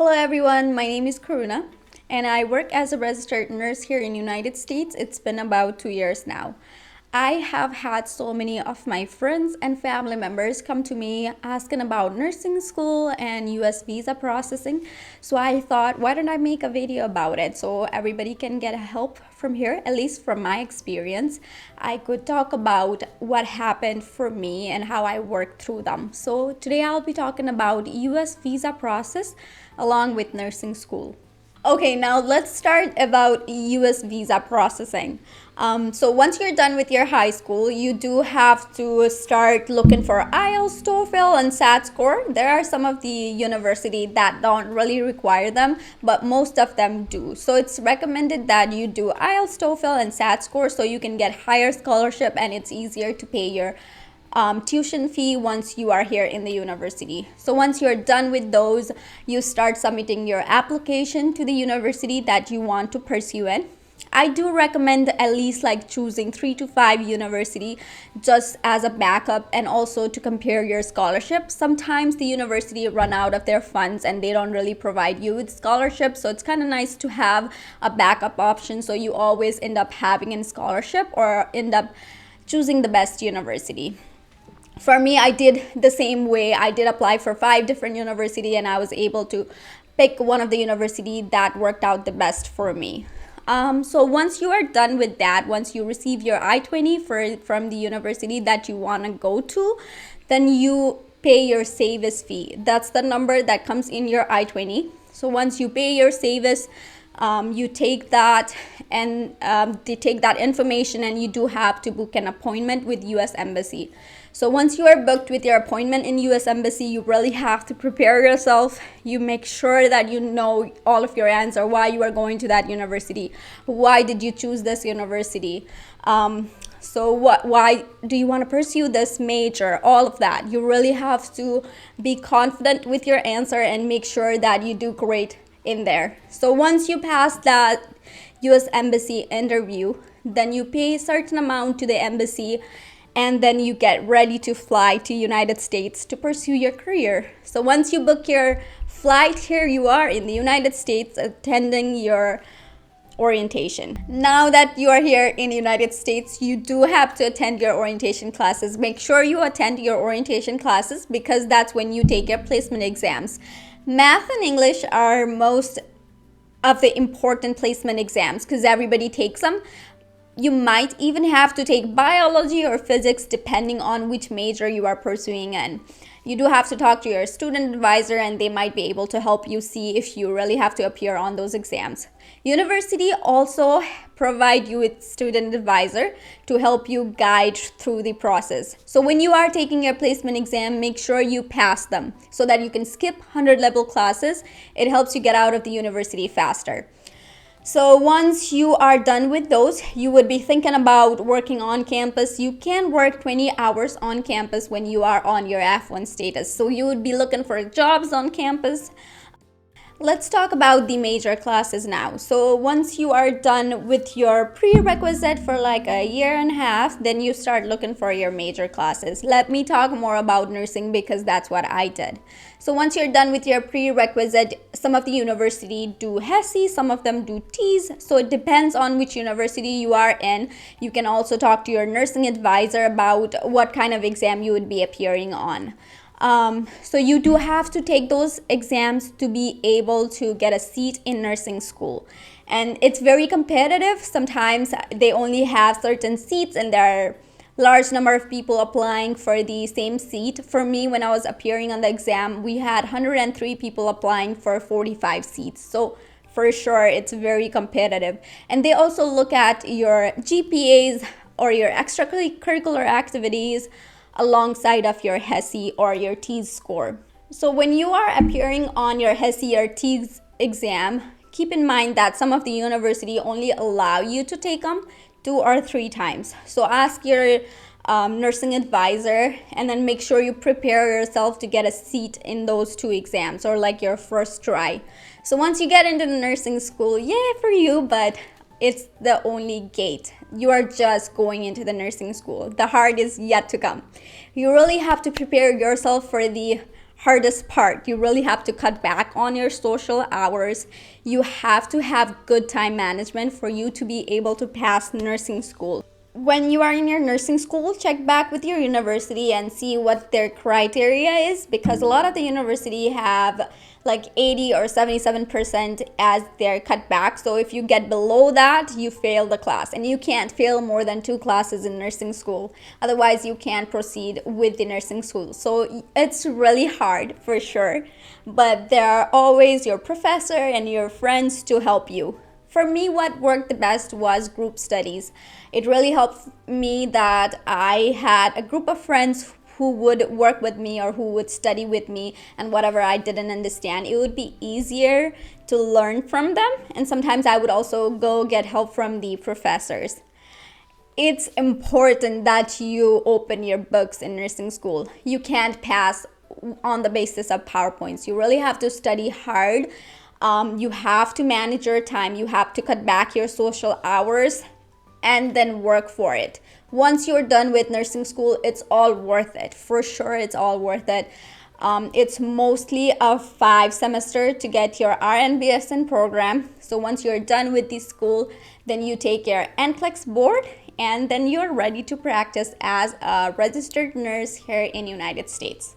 Hello everyone, my name is Karuna and I work as a registered nurse here in United States. It's been about 2 years now. I have had so many of my friends and family members come to me asking about nursing school and US visa processing. So I thought, why don't I make a video about it so everybody can get help from here, at least from my experience. I could talk about what happened for me and how I worked through them. So today I'll be talking about US visa process along with nursing school. Okay, now let's start about US visa processing. So once you're done with your high school, you do have to start looking for IELTS, TOEFL, and SAT score. There are some of the university that don't really require them, but most of them do. So it's recommended that you do IELTS, TOEFL, and SAT score so you can get higher scholarship and it's easier to pay your tuition fee once you are here in the university. So once you're done with those, you start submitting your application to the university that you want to pursue in. I do recommend at least choosing 3 to 5 university just as a backup and also to compare your scholarship. Sometimes the university run out of their funds and they don't really provide you with scholarship, so it's kind of nice to have a backup option so you always end up having a scholarship or end up choosing the best university. For me, I did the same way. I did apply for 5 different universities and I was able to pick one of the university that worked out the best for me. So once you are done with that, once you receive your I-20 from the university that you want to go to, then you pay your SAVIS fee. That's the number that comes in your I-20. So once you pay your SAVIS, you take that and they take that information and you do have to book an appointment with US Embassy. So once you are booked with your appointment in US Embassy, you really have to prepare yourself. You make sure that you know all of your answer, why you are going to that university, why did you choose this university, why do you want to pursue this major, all of that. You really have to be confident with your answer and make sure that you do great in there. So once you pass that US Embassy interview, then you pay a certain amount to the embassy and then you get ready to fly to United States to pursue your career. So once you book your flight, here you are in the United States attending your orientation. Now that you are here in the United States, you do have to attend your orientation classes. Make sure you attend your orientation classes because that's when you take your placement exams. Math and English are most of the important placement exams because everybody takes them. You might even have to take biology or physics depending on which major you are pursuing in. You do have to talk to your student advisor and they might be able to help you see if you really have to appear on those exams. University also provide you with student advisor to help you guide through the process. So when you are taking your placement exam, make sure you pass them so that you can skip 100 level classes. It helps you get out of the university faster. So once you are done with those, you would be thinking about working on campus. You can work 20 hours on campus when you are on your F1 status. So you would be looking for jobs on campus. Let's talk about the major classes now. So once you are done with your prerequisite for a year and a half, then you start looking for your major classes. Let me talk more about nursing because that's what I did. So once you're done with your prerequisite, some of the university do HESI, some of them do TEAS. So it depends on which university you are in. You can also talk to your nursing advisor about what kind of exam you would be appearing on. So you do have to take those exams to be able to get a seat in nursing school. And it's very competitive. Sometimes they only have certain seats and there are large number of people applying for the same seat. For me, when I was appearing on the exam, we had 103 people applying for 45 seats. So for sure, it's very competitive. And they also look at your GPAs or your extracurricular activities alongside of your HESI or your TEAS score. So when you are appearing on your HESI or TEAS exam, keep in mind that some of the university only allow you to take them 2 or 3 times. So ask your nursing advisor and then make sure you prepare yourself to get a seat in those 2 exams or your first try. So once you get into the nursing school, yay for you, but it's the only gate. You are just going into the nursing school. The hard is yet to come. You really have to prepare yourself for the hardest part. You really have to cut back on your social hours. You have to have good time management for you to be able to pass nursing school. When you are in your nursing school, check back with your university and see what their criteria is, because a lot of the university have like 80 or 77% as their cutback. So if you get below that, you fail the class, and you can't fail more than 2 classes in nursing school. Otherwise, you can't proceed with the nursing school. So it's really hard for sure, but there are always your professor and your friends to help you. For me, what worked the best was group studies. It really helped me that I had a group of friends who would work with me or who would study with me, and whatever I didn't understand, it would be easier to learn from them. And sometimes I would also go get help from the professors. It's important that you open your books in nursing school. You can't pass on the basis of PowerPoints. You really have to study hard. You have to manage your time. You have to cut back your social hours and then work for it. Once you're done with nursing school, it's all worth it. For sure, it's all worth it. It's mostly a 5 semester to get your RN/BSN program. So once you're done with the school, then you take your NCLEX board, and then you're ready to practice as a registered nurse here in United States.